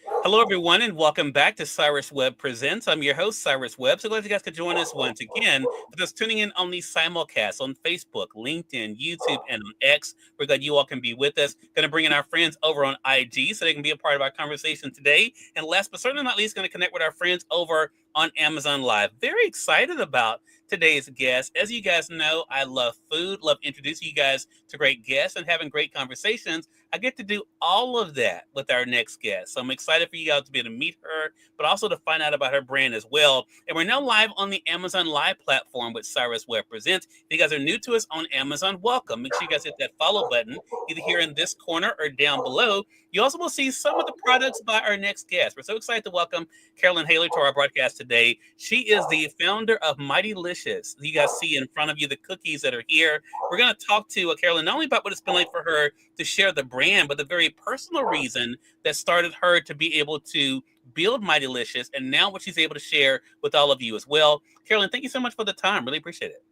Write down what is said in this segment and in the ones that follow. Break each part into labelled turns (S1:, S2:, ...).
S1: Hello, everyone, and welcome back to Cyrus Webb Presents. I'm your host, Cyrus Webb. So glad you guys could join us once again for this tuning in on the simulcast on Facebook, LinkedIn, YouTube, and on X. We're glad you all can be with us. Going to bring in our friends over on IG so they can be a part of our conversation today. And last but certainly not least, going to connect with our friends over on Amazon Live. Very excited about today's guest. As you guys know, I love food, love introducing you guys to great guests and having great conversations. I get to do all of that with our next guest. So I'm excited for you guys to be able to meet her, but also to find out about her brand as well. And we're now live on the Amazon Live platform with Cyrus Webb Presents. If you guys are new to us on Amazon, welcome. Make sure you guys hit that follow button, either here in this corner or down below. You also will see some of the products by our next guest. We're so excited to welcome Carolyn Haeler to our broadcast today. She is the founder of MIGHTYLICIOUS. You guys see in front of you the cookies that are here. We're going to talk to Carolyn not only about what it's been like for her to share the brand, but the very personal reason that started her to be able to build MIGHTYLICIOUS, and now what she's able to share with all of you as well. Carolyn, thank you so much for the time. Really appreciate it.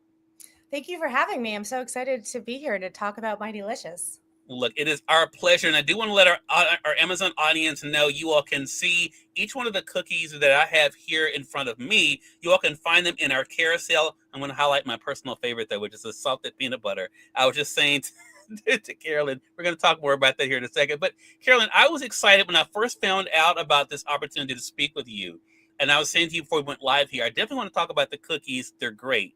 S2: Thank you for having me. I'm so excited to be here to talk about MIGHTYLICIOUS.
S1: Look, it is our pleasure, and I do want to let our Amazon audience know you all can see each one of the cookies that I have here in front of me. You all can find them in our carousel. I'm going to highlight my personal favorite, though, which is the salted peanut butter. I was just saying to Carolyn, we're going to talk more about that here in a second. But Carolyn, I was excited when I first found out about this opportunity to speak with you. And I was saying to you before we went live here, I definitely want to talk about the cookies. They're great.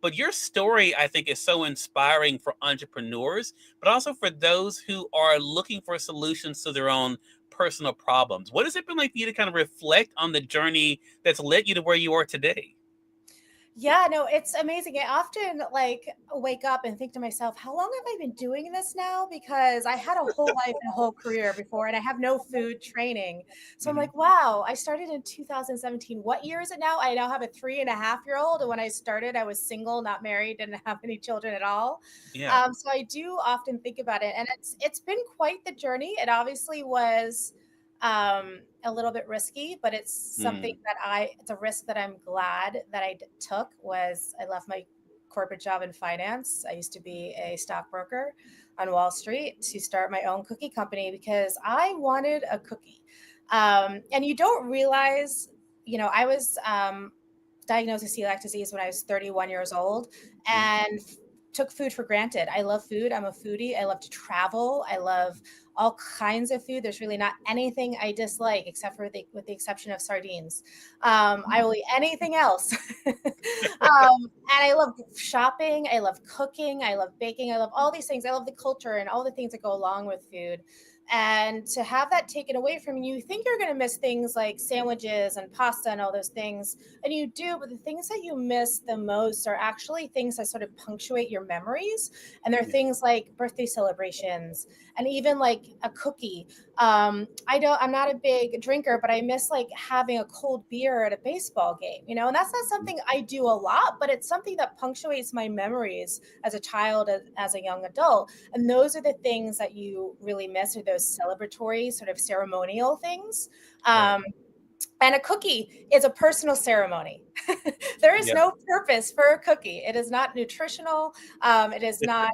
S1: But your story, I think, is so inspiring for entrepreneurs, but also for those who are looking for solutions to their own personal problems. What has it been like for you to kind of reflect on the journey that's led you to where you are today?
S2: Yeah, no, it's amazing. I often wake up and think to myself, how long have I been doing this now? Because I had a whole life and a whole career before, and I have no food training. So I'm
S1: Hmm.
S2: like, wow, I started in 2017. What year is it now? I now have a 3.5-year-old. And when I started, I was single, not married, didn't have any children at all.
S1: Yeah.
S2: So I do often think about it, and it's been quite the journey. It obviously was a little bit risky, but it's something
S1: Mm.
S2: that it's a risk that I'm glad that took. Was I left my corporate job in finance. I used to be a stockbroker on Wall Street to start my own cookie company because I wanted a cookie. And you don't realize, I was diagnosed with celiac disease when I was 31 years old,
S1: Mm.
S2: and took food for granted. I love food. I'm a foodie. I love to travel. I love all kinds of food. There's really not anything I dislike except for with the exception of sardines. I will eat anything else. And I love shopping. I love cooking. I love baking. I love all these things. I love the culture and all the things that go along with food. And to have that taken away from you, you think you're going to miss things like sandwiches and pasta and all those things. And you do, but the things that you miss the most are actually things that sort of punctuate your memories. And they're
S1: Yeah.
S2: things like birthday celebrations and even like a cookie. I'm not a big drinker, but I miss like having a cold beer at a baseball game, and that's not something I do a lot, but it's something that punctuates my memories as a child, as a young adult. And those are the things that you really miss, are those celebratory sort of ceremonial things.
S1: Right.
S2: Um, and a cookie is a personal ceremony. There is
S1: Yeah.
S2: no purpose for a cookie. It is not nutritional. It is not,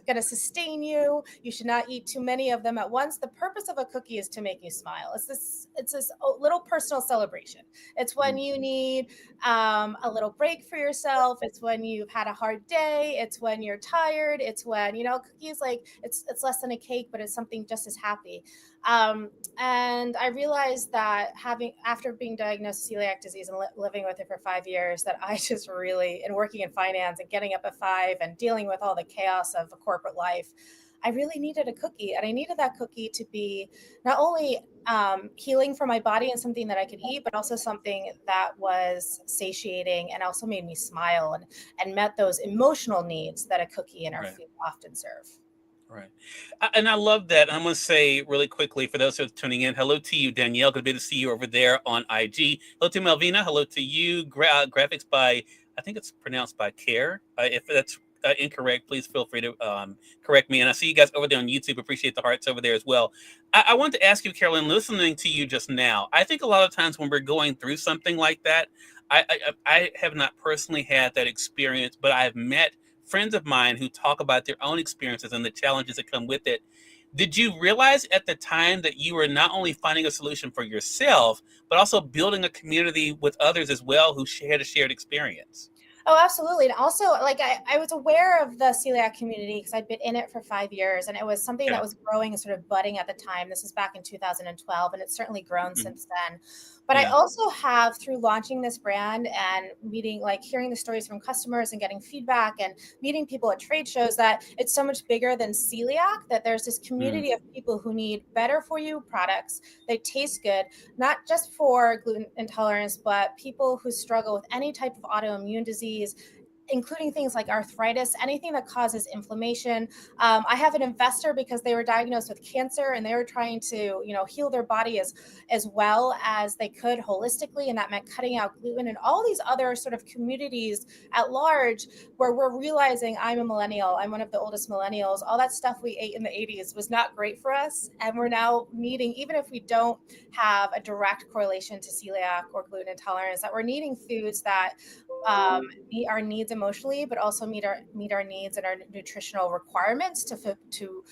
S2: going to sustain you. You should not eat too many of them at once. The purpose of a cookie is to make you smile. It's this little personal celebration. It's when
S1: Mm.
S2: you need a little break for yourself. It's when you've had a hard day. It's when you're tired. It's when, cookies, like it's less than a cake, but it's something just as happy. And I realized that after being diagnosed with celiac disease and living with it for 5 years, that I just really, and working in finance and getting up at 5 and dealing with all the chaos of a corporate life, I really needed a cookie. And I needed that cookie to be not only healing for my body and something that I could eat, but also something that was satiating and also made me smile and met those emotional needs that a cookie and our
S1: Right.
S2: food often serve.
S1: Right. And I love that. I'm going to say really quickly for those who are tuning in, hello to you, Danielle. Good to see you over there on IG. Hello to Melvina. Hello to you. Graphics by, I think it's pronounced by Care. If that's incorrect, please feel free to correct me. And I see you guys over there on YouTube. Appreciate the hearts over there as well. I wanted to ask you, Carolyn, listening to you just now, I think a lot of times when we're going through something like that, I have not personally had that experience, but I have met friends of mine who talk about their own experiences and the challenges that come with it. Did you realize at the time that you were not only finding a solution for yourself, but also building a community with others as well who shared a shared experience?
S2: Oh, absolutely. And also, like, I was aware of the celiac community because I'd been in it for 5 years, and it was something that
S1: Yeah.
S2: was growing and sort of budding at the time. This is back in 2012, and it's certainly grown
S1: Mhm.
S2: since then. But I
S1: Yeah.
S2: also have, through launching this brand and meeting, like, hearing the stories from customers and getting feedback and meeting people at trade shows, that it's so much bigger than celiac, that there's this
S1: Mm.
S2: community of people who need better for you products. They taste good, not just for gluten intolerance, but people who struggle with any type of autoimmune disease, including things like arthritis, anything that causes inflammation. I have an investor because they were diagnosed with cancer and they were trying to, heal their body as well as they could holistically, and that meant cutting out gluten and all these other sort of communities at large, where we're realizing, I'm a millennial, I'm one of the oldest millennials, all that stuff we ate in the 80s was not great for us, and we're now needing, even if we don't have a direct correlation to celiac or gluten intolerance, that we're needing foods that meet our needs emotionally, but also meet our needs and our nutritional requirements to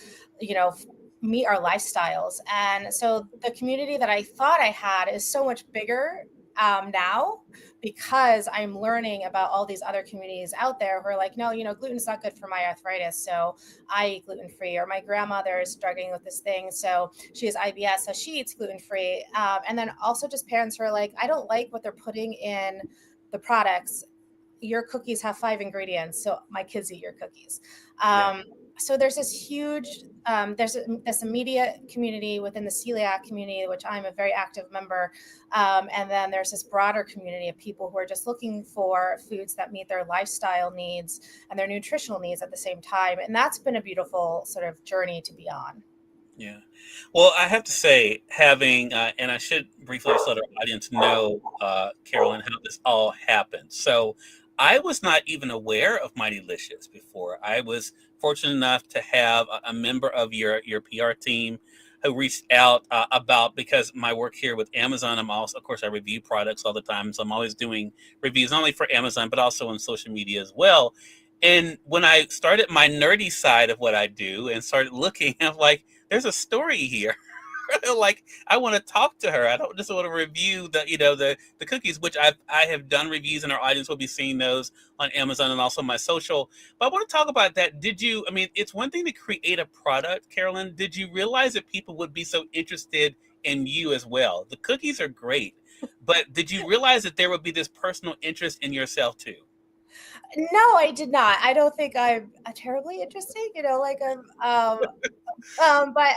S2: meet our lifestyles. And so the community that I thought I had is so much bigger now, because I'm learning about all these other communities out there who are like, no, gluten's not good for my arthritis, so I eat gluten free. Or my grandmother is struggling with this thing, so she has IBS, so she eats gluten free. And then also just parents who are like, I don't like what they're putting in the products. Your cookies have 5 ingredients, so my kids eat your cookies.
S1: Yeah.
S2: So there's this huge, this immediate community within the celiac community, which I'm a very active member. And then there's this broader community of people who are just looking for foods that meet their lifestyle needs and their nutritional needs at the same time. And that's been a beautiful sort of journey to be on.
S1: Yeah. Well, I have to say, having, and I should briefly just let our audience know, Carolyn, how this all happened. So I was not even aware of MIGHTYLICIOUS before. I was fortunate enough to have a member of your PR team who reached out about, because my work here with Amazon, I'm also, of course, I review products all the time. So I'm always doing reviews, not only for Amazon, but also on social media as well. And when I started my nerdy side of what I do and started looking, I'm like, there's a story here. Like, I want to talk to her. I don't just want to review the cookies, which I have done reviews, and our audience will be seeing those on Amazon and also my social. But I want to talk about that. Did you? I mean, it's one thing to create a product, Carolyn. Did you realize that people would be so interested in you as well? The cookies are great, but did you realize that there would be this personal interest in yourself too?
S2: No, I did not. I don't think I'm terribly interesting, but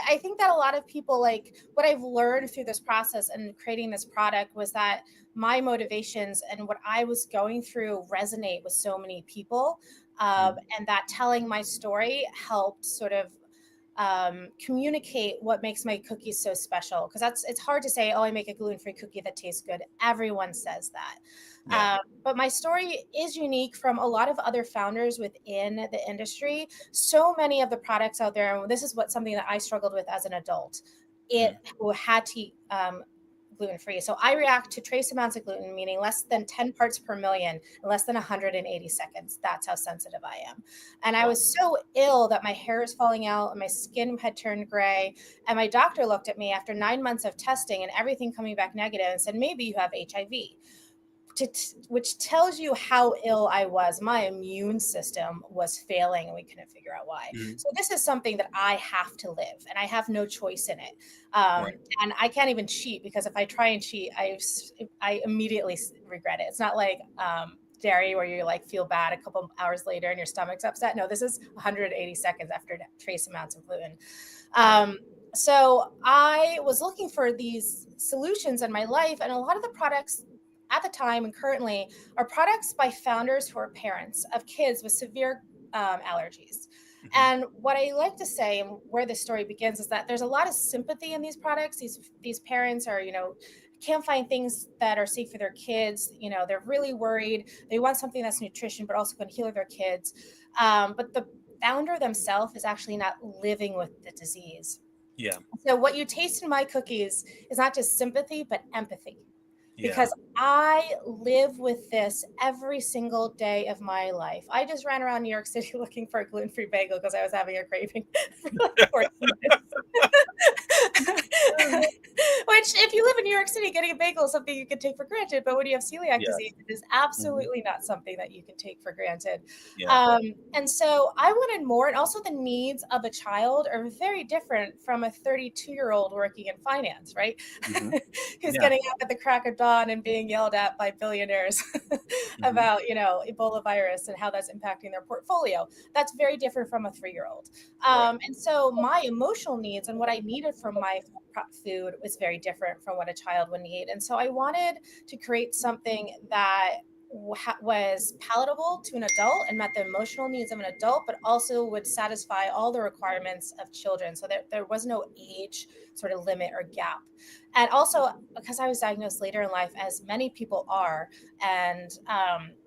S2: I think that a lot of people, like, what I've learned through this process and creating this product was that my motivations and what I was going through resonate with so many people.
S1: Mm.
S2: And that telling my story helped sort of communicate what makes my cookies so special. Because it's hard to say, oh, I make a gluten-free cookie that tastes good. Everyone says that.
S1: Yeah.
S2: But my story is unique from a lot of other founders within the industry. So many of the products out there, and this is something that I struggled with as an adult, it
S1: Mm.
S2: who had to eat gluten free. So I react to trace amounts of gluten, meaning less than 10 parts per million, less than 180 seconds. That's how sensitive I am. And I
S1: Wow.
S2: was so ill that my hair was falling out and my skin had turned gray. And my doctor looked at me after 9 months of testing and everything coming back negative and said, maybe you have HIV. Which tells you how ill I was. My immune system was failing and we couldn't figure out why.
S1: Mm.
S2: So this is something that I have to live and I have no choice in it.
S1: Right.
S2: And I can't even cheat, because if I try and cheat, I immediately regret it. It's not like dairy where you like feel bad a couple hours later and your stomach's upset. No, this is 180 seconds after trace amounts of gluten.
S1: Right.
S2: Um, so I was looking for these solutions in my life, and a lot of the products at the time and currently are products by founders who are parents of kids with severe allergies.
S1: Hmm.
S2: And what I like to say, and where this story begins, is that there's a lot of sympathy in these products. These parents are, can't find things that are safe for their kids. They're really worried. They want something that's nutrition, but also going to heal their kids. But the founder themselves is actually not living with the disease.
S1: Yeah.
S2: So what you taste in my cookies is not just sympathy, but empathy.
S1: Yeah.
S2: because I live with this every single day of my life. I just ran around New York City looking for a gluten-free bagel because I was having a craving for like 14 days. Which, if you live in New York City, getting a bagel is something you can take for granted. But when you have celiac disease,
S1: Yes.
S2: it is
S1: Mhm.
S2: absolutely not something that you can take for granted.
S1: Yeah.
S2: And so I wanted more. And also, the needs of a child are very different from a 32-year-old working in finance, right?
S1: Mhm.
S2: Who's
S1: Yeah.
S2: getting up at the crack of dawn and being yelled at by billionaires
S1: Mhm.
S2: about, Ebola virus and how that's impacting their portfolio. That's very different from a 3-year-old.
S1: Right.
S2: And so my emotional needs and what I needed from my food was very different from what a child would need. And so I wanted to create something that was palatable to an adult and met the emotional needs of an adult, but also would satisfy all the requirements of children. So there was no age sort of limit or gap. And also, because I was diagnosed later in life, as many people are, and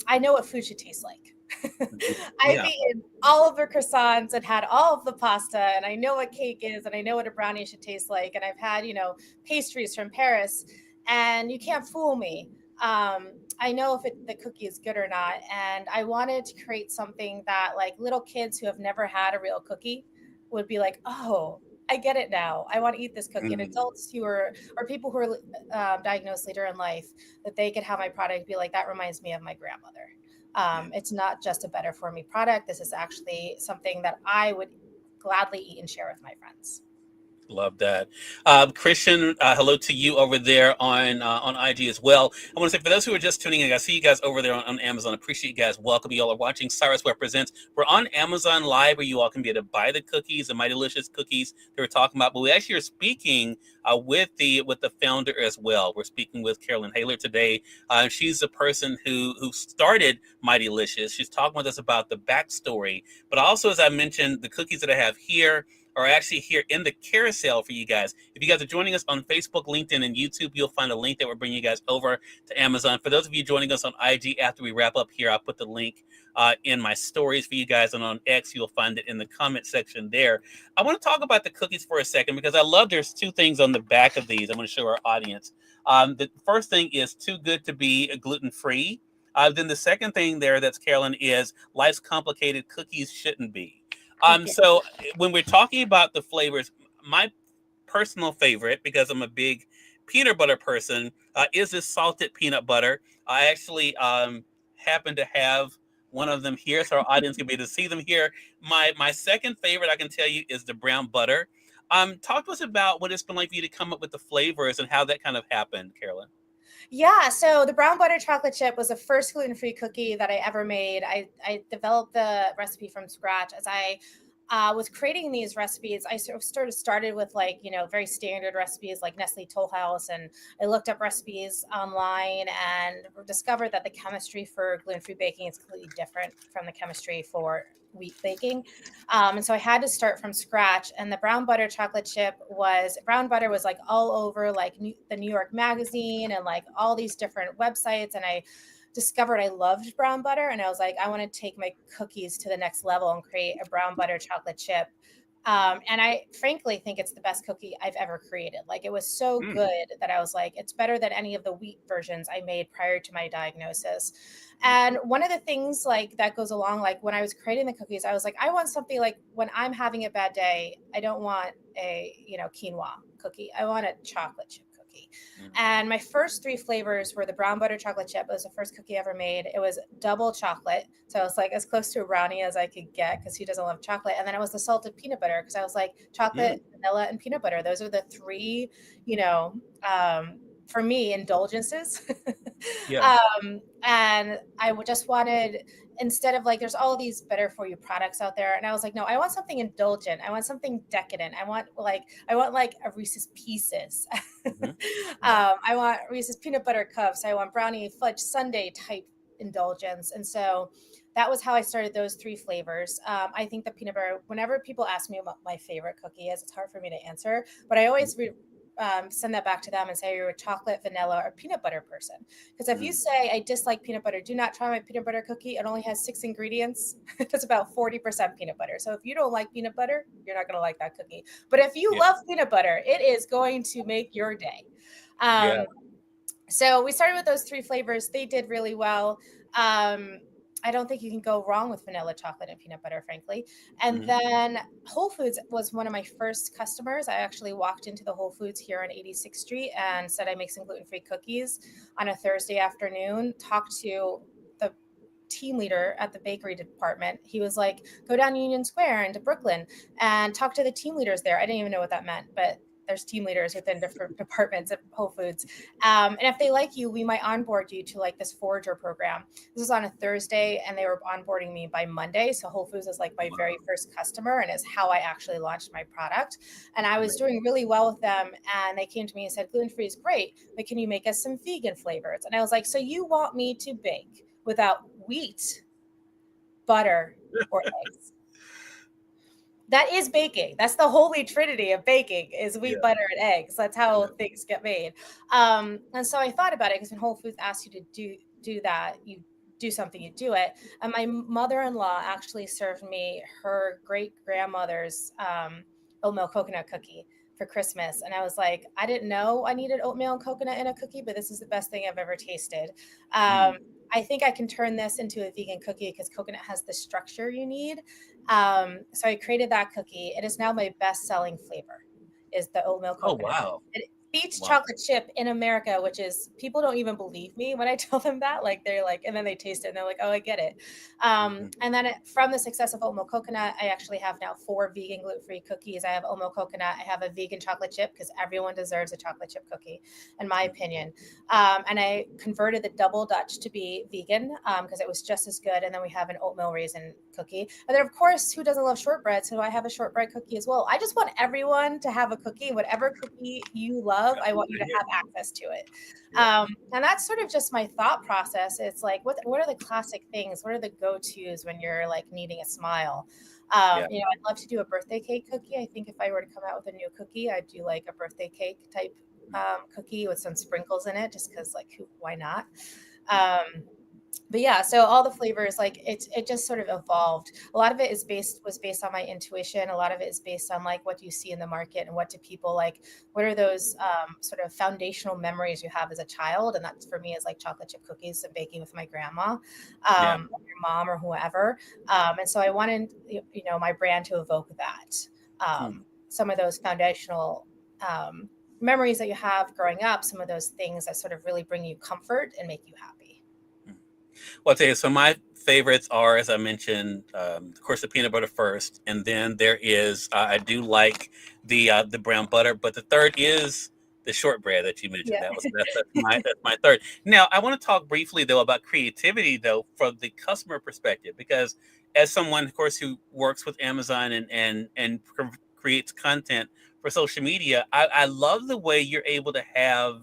S2: I know what food should taste like.
S1: Mhm.
S2: I've
S1: Yeah.
S2: eaten all of the croissants and had all of the pasta, and I know what cake is, and I know what a brownie should taste like. And I've had, pastries from Paris, and you can't fool me. I know if the cookie is good or not. And I wanted to create something that, like, little kids who have never had a real cookie would be like, oh, I get it now. I want to eat this cookie. And
S1: Mm.
S2: adults who are, or people who are diagnosed later in life, that they could have my product be like, that reminds me of my grandmother.
S1: Yeah.
S2: It's not just a better for me product. This is actually something that I would gladly eat and share with my friends.
S1: Love that. Christian, hello to you over there on IG as well. I want to say for those who are just tuning in, I see you guys over there on Amazon. Appreciate you guys. Welcome. You all are watching Cyrus Webb Presents. We're on Amazon Live where you all can be able to buy the cookies, the My Delicious cookies that we're talking about. But we actually are speaking with the founder as well. We're speaking with Carolyn Haeler today. She's the person who started My Delicious. She's talking with us about the backstory, but also, as I mentioned, the cookies that I have here are actually here in the carousel for you guys. If you guys are joining us on Facebook, LinkedIn, and YouTube, you'll find a link that will bring you guys over to Amazon. For those of you joining us on IG after we wrap up here, I'll put the link in my stories for you guys, and on X, you'll find it in the comment section there. I want to talk about the cookies for a second because I love there's two things on the back of these. I'm going to show our audience. The first thing is too good to be gluten-free. Then the second thing there that's Carolyn is life's complicated cookies shouldn't be. So when we're talking about the flavors, my personal favorite, because I'm a big peanut butter person, is this salted peanut butter. I actually happen to have one of them here, so our audience can be able to see them here. My second favorite, I can tell you, is the brown butter. Talk to us about what it's been like for you to come up with the flavors and how that kind of happened, Carolyn.
S2: Yeah, so the brown butter chocolate chip was the first gluten-free cookie that I ever made. I developed the recipe from scratch. As I was creating these recipes, I sort of started with, like, very standard recipes like Nestle Toll House, and I looked up recipes online and discovered that the chemistry for gluten-free baking is completely different from the chemistry for wheat baking. And so I had to start from scratch. And the brown butter chocolate chip brown butter was like all over, like, the New York Magazine and like all these different websites. And I discovered I loved brown butter, and I was like, I want to take my cookies to the next level and create a brown butter chocolate chip. And I frankly think it's the best cookie I've ever created. Like, it was so
S1: Mm,
S2: good that I was like, it's better than any of the wheat versions I made prior to my diagnosis. And one of the things, like, that goes along, like, when I was creating the cookies, I was like, I want something like, when I'm having a bad day, I don't want a, quinoa cookie. I want a chocolate chip cookie.
S1: mm,
S2: And my first three flavors were the brown butter chocolate chip. It was the first cookie I ever made. It was double chocolate. So it was like as close to a brownie as I could get because he doesn't love chocolate. And then it was the salted peanut butter because I was like,
S1: mm.
S2: chocolate, vanilla, and peanut butter. Those are the three, for me, indulgences.
S1: Yeah.
S2: And I just wanted, instead of, like, there's all these better for you products out there. And I was like, no, I want something indulgent. I want something decadent. I want like a Reese's Pieces.
S1: Hmm. Yeah.
S2: I want Reese's peanut butter cups. I want brownie fudge sundae type indulgence. And so that was how I started those three flavors. I think the peanut butter, whenever people ask me what my favorite cookie is, it's hard for me to answer, but I always send that back to them and say you're a chocolate, vanilla, or peanut butter person. Because if you
S1: Mm.
S2: say I dislike peanut butter, do not try my peanut butter cookie. It only has 6 ingredients. It's about 40% peanut butter. So if you don't like peanut butter, you're not going to like that cookie. But if you
S1: Yeah.
S2: love peanut butter, it is going to make your day.
S1: Yeah.
S2: Um, So we started with those 3 flavors. They did really well. I don't think you can go wrong with vanilla, chocolate, and peanut butter, frankly. And
S1: Mhm.
S2: then Whole Foods was one of my first customers. I actually walked into the Whole Foods here on 86th Street and said I make some gluten-free cookies on a Thursday afternoon. Talked to the team leader at the bakery department. He was like, go down Union Square into Brooklyn and talk to the team leaders there. I didn't even know what that meant, but there's team leaders within different departments at Whole Foods. And if they like you, we might onboard you to like this forager program. This was on a Thursday and they were onboarding me by Monday. So Whole Foods is like my
S1: Wow.
S2: very first customer and is how I actually launched my product. And I was
S1: Amazing.
S2: doing really well with them. And they came to me and said, gluten-free is great, but can you make us some vegan flavors? And I was like, so you want me to bake without wheat, butter, or eggs? That is baking. That's the holy trinity of baking is wheat,
S1: Yeah.
S2: butter, and eggs. That's how
S1: Yeah.
S2: things get made. And so I thought about it because when Whole Foods asks you to do that, you do something, you do it. And my mother-in-law actually served me her great grandmother's oatmeal coconut cookie for Christmas. And I was like, I didn't know I needed oatmeal and coconut in a cookie, but this is the best thing I've ever tasted.
S1: Mm.
S2: I think I can turn this into a vegan cookie because coconut has the structure you need. So I created that cookie. It is now my best-selling flavor, is the oatmeal
S1: Oh,
S2: coconut.
S1: wow.
S2: It beats
S1: Wow.
S2: chocolate chip in America, which is people don't even believe me when I tell them that. Like they're like, and then they taste it and they're like, oh, I get it.
S1: Mhm.
S2: And then from the success of oatmeal coconut, I actually have now 4 vegan gluten-free cookies. I have oatmeal coconut. I have a vegan chocolate chip because everyone deserves a chocolate chip cookie, in my opinion. And I converted the double Dutch to be vegan because it was just as good. And then we have an oatmeal raisin cookie. And then, of course, who doesn't love shortbread? So I have a shortbread cookie as well. I just want everyone to have a cookie. Whatever cookie you love,
S1: That's
S2: I
S1: what
S2: want you
S1: I
S2: to
S1: hear.
S2: have access to it.
S1: Yeah.
S2: And that's sort of just my thought process. It's like, what are the classic things? What are the go-tos when you're like needing a smile?
S1: Yeah.
S2: I'd love to do a birthday cake cookie. I think if I were to come out with a new cookie, I'd do like a birthday cake type cookie with some sprinkles in it, just because like why not? Um, but yeah, so all the flavors, like it just sort of evolved. A lot of it was based on my intuition. A lot of it is based on like what do you see in the market and what do people like. What are those sort of foundational memories you have as a child? And that for me is like chocolate chip cookies and baking with my grandma,
S1: Yeah.
S2: or your mom or whoever. And so I wanted my brand to evoke that.
S1: Hmm.
S2: Some of those foundational um, memories that you have growing up, some of those things that sort of really bring you comfort and make you happy.
S1: Hmm. Well, I'll tell you, so my favorites are, as I mentioned, of course, the peanut butter first, and then there is I do like the brown butter, but the third is the shortbread that you mentioned.
S2: Yeah.
S1: That's my third. Now, I want to talk briefly though about creativity though from the customer perspective, because as someone, of course, who works with Amazon and creates content for social media, I love the way you're able to have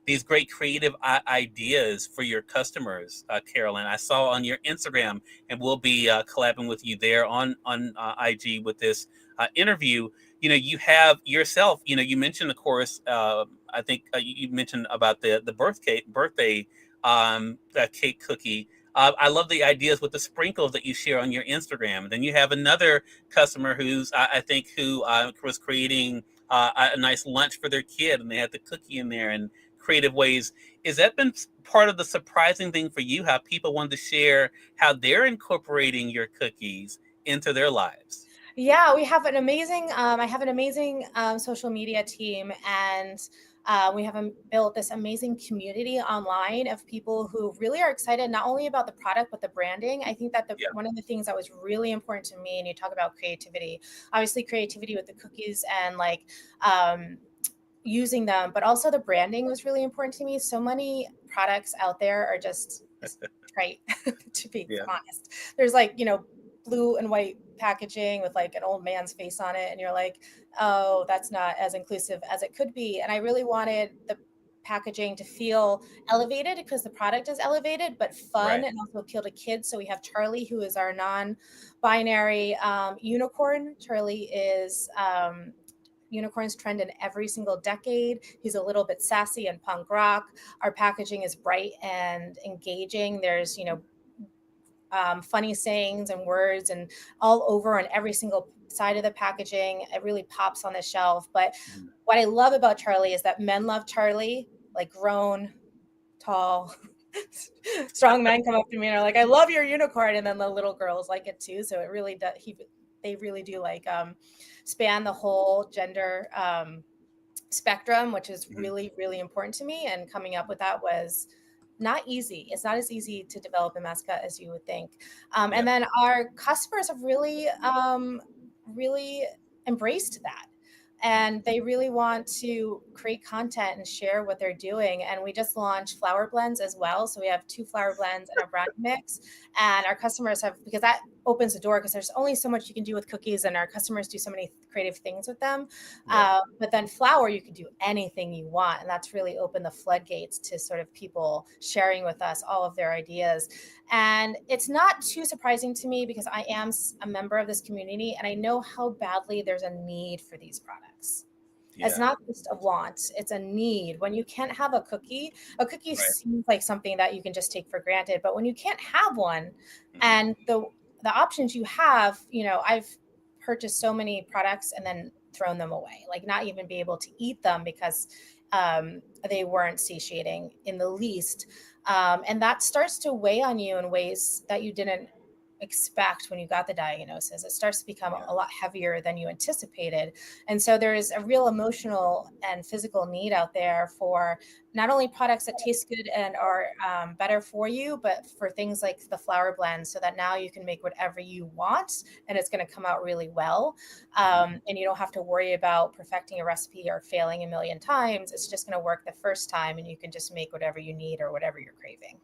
S1: these great creative ideas for your customers, Carolyn. I saw on your Instagram, and we'll be collabing with you there on IG with this interview. You have yourself. You mentioned, of course. I think you mentioned about the birthday cake cookie. I love the ideas with the sprinkles that you share on your Instagram. And then you have another customer who's I think who was creating a nice lunch for their kid, and they had the cookie in there and creative ways. Is that been part of the surprising thing for you? How people want to share how they're incorporating your cookies into their lives?
S2: Yeah, we have an amazing. I have an amazing social media team, and we have built this amazing community online of people who really are excited not only about the product but the branding. I think that
S1: Yeah.
S2: one of the things that was really important to me, and you talk about creativity, obviously creativity with the cookies and like using them, but also the branding was really important to me. So many products out there are just trite, to be
S1: Yeah.
S2: honest. There's like, blue and white packaging with like an old man's face on it. And you're like, oh, that's not as inclusive as it could be. And I really wanted the packaging to feel elevated because the product is elevated, but fun
S1: Right.
S2: and also appeal to kids. So we have Charlie, who is our non binary unicorn. Charlie is unicorns trend in every single decade. He's a little bit sassy and punk rock. Our packaging is bright and engaging. There's, funny sayings and words and all over on every single side of the packaging. It really pops on the shelf. But
S1: Mhm.
S2: what I love about Charlie is that men love Charlie, like grown tall, strong men come up to me and are like, "I love your unicorn," and then the little girls like it too. So it really does. They really do like span the whole gender spectrum, which is really, really important to me. And coming up with that was not easy. It's not as easy to develop a mascot as you would think. And then our customers have really, really embraced that. And they really want to create content and share what they're doing. And we just launched flower blends as well. So we have 2 flower blends and a brownie mix. And our customers have, because that opens the door, because there's only so much you can do with cookies, and our customers do so many creative things with them. But then flour, you can do anything you want. And that's really opened the floodgates to sort of people sharing with us all of their ideas. And it's not too surprising to me because I am a member of this community and I know how badly there's a need for these products. It's not just a want, it's a need. When you can't have a cookie seems like something that you can just take for granted. But when you can't have one, and the options you have, I've purchased so many products and then thrown them away, like not even be able to eat them because they weren't satiating in the least. And that starts to weigh on you in ways that you didn't expect when you got the diagnosis. It starts to become a lot heavier than you anticipated. And so there is a real emotional and physical need out there for not only products that taste good and are better for you, but for things like the flower blend, so that now you can make whatever you want and it's going to come out really well. And you don't have to worry about perfecting a recipe or failing a million times. It's just going to work the first time and you can just make whatever you need or whatever you're craving.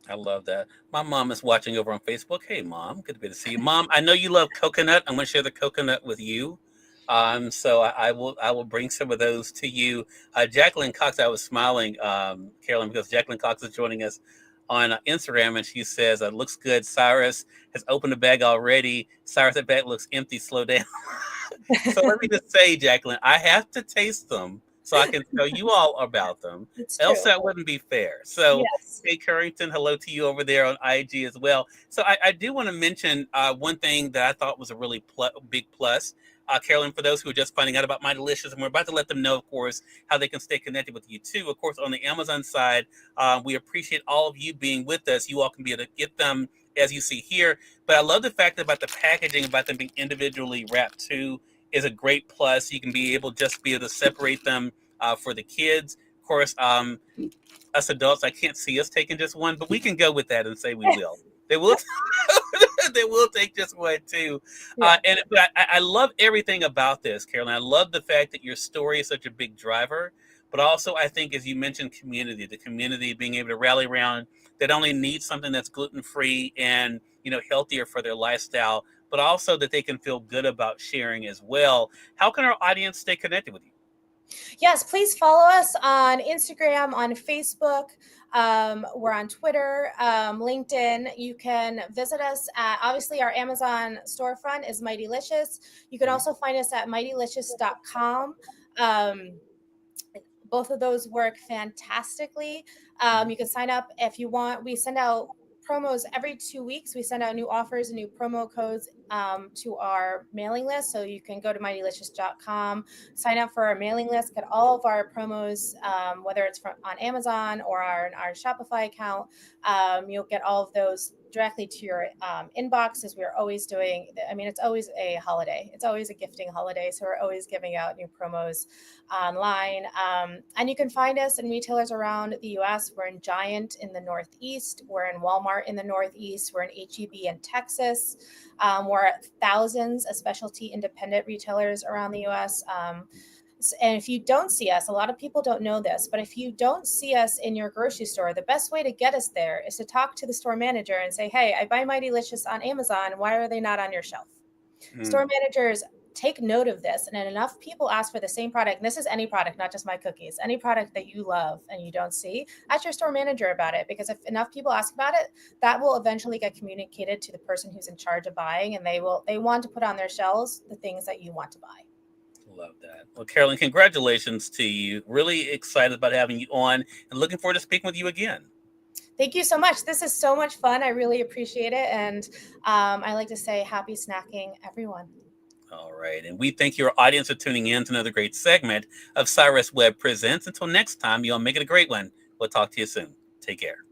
S1: I love that. My mom is watching over on Facebook. Hey, Mom. Good to see you. Mom, I know you love coconut. I'm going to share the coconut with you. So I will bring some of those to you. Jacqueline Cox, I was smiling, Carolyn, because Jacqueline Cox is joining us on Instagram, and she says, looks good. Cyrus has opened the bag already. Cyrus, that bag looks empty. Slow down. So let me just say, Jacqueline, I have to taste them so I can tell you all about them. Else that wouldn't be fair. So, Hey Currington, hello to you over there on IG as well. So I do want to mention one thing that I thought was a really big plus. Carolyn, for those who are just finding out about MIGHTYLICIOUS, and we're about to let them know, of course, how they can stay connected with you too. Of course, on the Amazon side, we appreciate all of you being with us. You all can be able to get them as you see here. But I love the fact about the packaging, about them being individually wrapped too, is a great plus. You can be able to separate them for the kids. Of course, us adults, I can't see us taking just one, but we can go with that and say we will. They will. They will take just one too. But I love everything about this, Carolyn. I love the fact that your story is such a big driver, but also I think, as you mentioned, the community being able to rally around that only needs something that's gluten-free and healthier for their lifestyle, but also that they can feel good about sharing as well. How can our audience stay connected with you?
S2: Yes, please follow us on Instagram, on Facebook. We're on Twitter, LinkedIn. You can visit us at, obviously, our Amazon storefront is MIGHTYLICIOUS. You can also find us at MIGHTYLICIOUS.com. Both of those work fantastically. You can sign up if you want. We send out promos every 2 weeks. We send out new offers and new promo codes to our mailing list. So you can go to MIGHTYLICIOUS.com, sign up for our mailing list, get all of our promos, whether it's on Amazon or our Shopify account. You'll get all of those directly to your inbox, as we're always doing. I mean, it's always a holiday. It's always a gifting holiday. So we're always giving out new promos online. And you can find us in retailers around the US. We're in Giant in the Northeast. We're in Walmart in the Northeast. We're in H-E-B in Texas. We're at thousands of specialty independent retailers around the US. And if you don't see us, a lot of people don't know this, but if you don't see us in your grocery store, the best way to get us there is to talk to the store manager and say, hey, I buy MIGHTYLICIOUS on Amazon. Why are they not on your shelf? Store managers take note of this. And enough people ask for the same product. And this is any product, not just my cookies, any product that you love and you don't see, ask your store manager about it. Because if enough people ask about it, that will eventually get communicated to the person who's in charge of buying. And they want to put on their shelves the things that you want to buy.
S1: Love that. Well, Carolyn, congratulations to you. Really excited about having you on and looking forward to speaking with you again.
S2: Thank you so much. This is so much fun. I really appreciate it. And I like to say happy snacking, everyone.
S1: All right. And we thank your audience for tuning in to another great segment of Cyrus Webb Presents. Until next time, you all make it a great one. We'll talk to you soon. Take care.